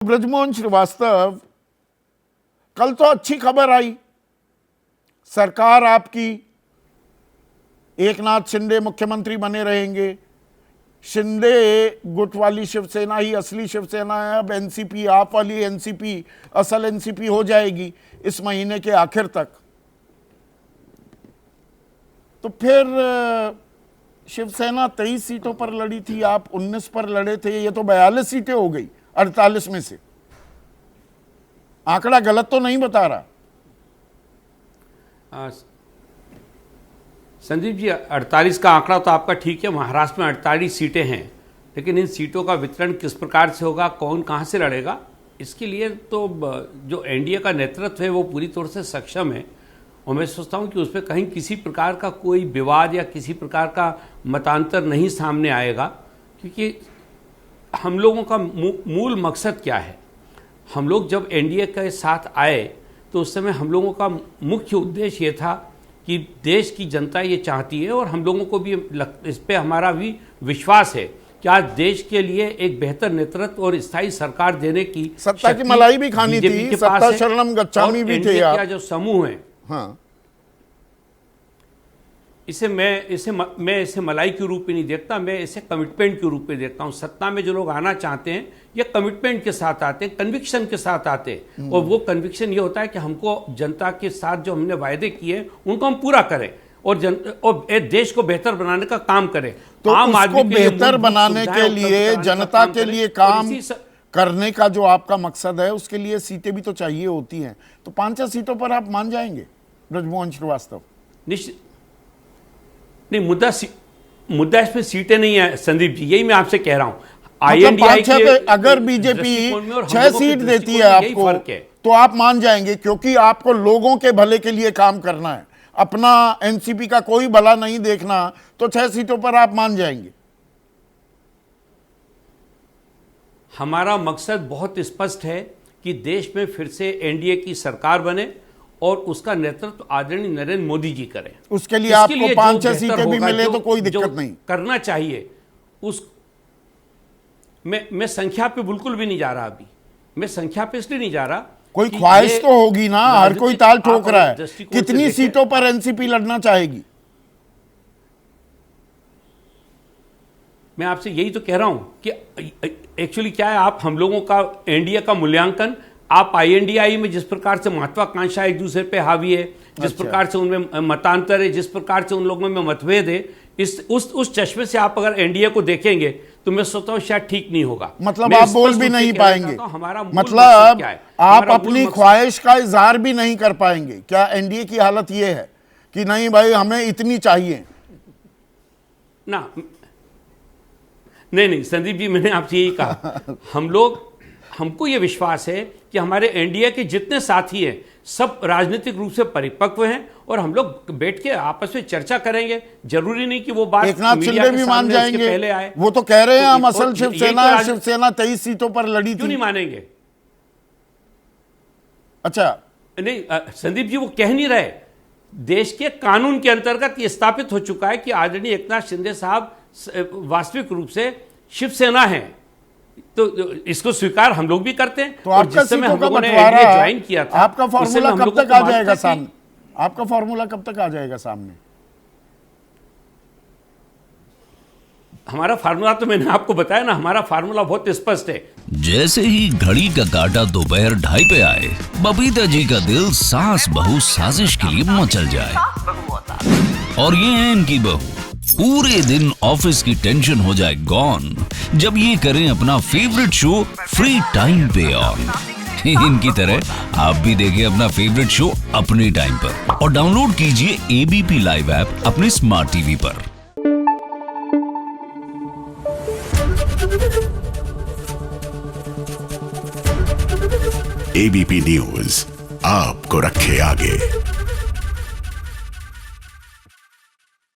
ब्रजमोहन श्रीवास्तव, कल तो अच्छी खबर आई, सरकार आपकी, एकनाथ शिंदे मुख्यमंत्री बने रहेंगे। शिंदे गुट वाली शिवसेना ही असली शिवसेना है। अब एनसीपी, आप वाली एनसीपी असल एनसीपी हो जाएगी इस महीने के आखिर तक। तो फिर शिवसेना 23 सीटों पर लड़ी थी, आप 19 पर लड़े थे, ये तो 42 सीटें हो गई 48 में से। आंकड़ा गलत तो नहीं बता रहा? संदीप जी, 48 का आंकड़ा तो आपका ठीक है। महाराष्ट्र में 48 सीटें हैं, लेकिन इन सीटों का वितरण किस प्रकार से होगा, कौन कहां से लड़ेगा, इसके लिए तो जो एनडीए का नेतृत्व है वो पूरी तौर से सक्षम है। और मैं सोचता हूं कि उस पर कहीं किसी प्रकार का कोई विवाद या किसी प्रकार का मतांतर नहीं सामने आएगा, क्योंकि हम लोगों का मूल मकसद क्या है। हम लोग जब एनडीए के साथ आए तो उस समय हम लोगों का मुख्य उद्देश्य ये था कि देश की जनता ये चाहती है, और हम लोगों को भी इस पे हमारा भी विश्वास है कि आज देश के लिए एक बेहतर नेतृत्व और स्थायी सरकार देने की सत्ता की मलाई भी खानी थी, सत्ता शरणम गच्छामि भी थे आप। जो समूह है, हाँ, मैं इसे मलाई के रूप में नहीं देखता, मैं इसे कमिटमेंट के रूप में देखता हूं। सत्ता में जो लोग आना चाहते हैं ये कमिटमेंट के साथ आते हैं, कन्विक्शन के साथ आते हैं, और वो कन्विक्शन ये होता है कि हमको जनता के साथ जो हमने वायदे किए उनको हम पूरा करें और देश को बेहतर बनाने का काम करें। तो आम आदमी को बेहतर बनाने के लिए, जनता के लिए काम करने का जो आपका मकसद है, उसके लिए सीटें भी तो चाहिए होती हैं। तो 5 सीटों पर आप मान जाएंगे ब्रजमोहन श्रीवास्तव? निश्चित नहीं, मुद्दा इसमें सीटें नहीं है संदीप जी, यही मैं आपसे कह रहा हूं। आईएनडीआई के अगर बीजेपी 6 सीट देती है आपको, तो आप मान जाएंगे, क्योंकि आपको लोगों के भले के लिए काम करना है, अपना एनसीपी का कोई भला नहीं देखना। तो 6 सीटों पर आप मान जाएंगे? हमारा मकसद बहुत स्पष्ट है कि देश में फिर से एनडीए की सरकार बने और उसका नेतृत्व आदरणीय नरेंद्र मोदी जी करें। उसके लिए आपको 5-6 सीटें भी मिले तो कोई दिक्कत नहीं। करना चाहिए उस मैं संख्या पे बिल्कुल भी नहीं जा रहा। अभी मैं संख्या पे इसलिए नहीं जा रहा, कोई ख्वाहिश तो होगी ना, हर कोई ताल ठोक रहा है। कितनी सीटों पर एनसीपी लड़ना चाहेगी? मैं आपसे यही तो कह रहा हूं कि एक्चुअली क्या है, आप हम लोगों का एनडीए का मूल्यांकन, आप आईएनडीआई में जिस प्रकार से महत्वाकांक्षा एक दूसरे पे हावी है, जिस प्रकार से उनमें मतांतर है, जिस प्रकार से उन लोगों में मतभेद है, उस चश्मे से आप अगर एनडीए को देखेंगे तो मैं सोचता हूं शायद ठीक नहीं होगा। मतलब आप बोल भी नहीं पाएंगे, मतलब आप अपनी ख्वाहिश का इजहार भी नहीं कर पाएंगे। क्या एनडीए की हालत यह है कि नहीं भाई हमें इतनी चाहिए ना? नहीं संदीप जी, मैंने आपसे यही कहा, हमको ये विश्वास है कि हमारे एनडीए के जितने साथी हैं सब राजनीतिक रूप से परिपक्व हैं, और हम लोग बैठ के आपस में चर्चा करेंगे। जरूरी नहीं कि वो बात एकनाथ शिंदे भी मान जाएंगे, पहले आए। वो तो कह रहे हैं हम असल शिवसेना, शिवसेना 23 सीटों पर लड़ी थी। क्यों नहीं मानेंगे? अच्छा नहीं संदीप जी, वो कह नहीं रहे। देश के कानून के अंतर्गत ये स्थापित हो चुका है कि आदरणीय एकनाथ शिंदे साहब वास्तविक रूप से शिवसेना है, तो इसको स्वीकार हम लोग भी करते हैं। तो आपका सीटों का बंटवारा ज्वाइन किया था, आपका फॉर्मूला कब तक आ जाएगा सामने? आपका फॉर्मूला कब तक आ जाएगा सामने? हमारा फार्मूला तो मैंने आपको बताया ना, हमारा फार्मूला बहुत स्पष्ट है। जैसे ही घड़ी का काटा दोपहर 2:30 पे आए, बबीता जी का दिल सास बहू साजिश के लिए मचल जाए। और ये है इनकी बहू, पूरे दिन ऑफिस की टेंशन हो जाए गॉन जब ये करें अपना फेवरेट शो फ्री टाइम पे ऑन। इनकी तरह आप भी देखें अपना फेवरेट शो अपने टाइम पर, और डाउनलोड कीजिए एबीपी लाइव ऐप अपने स्मार्ट टीवी पर। एबीपी न्यूज आपको रखे आगे।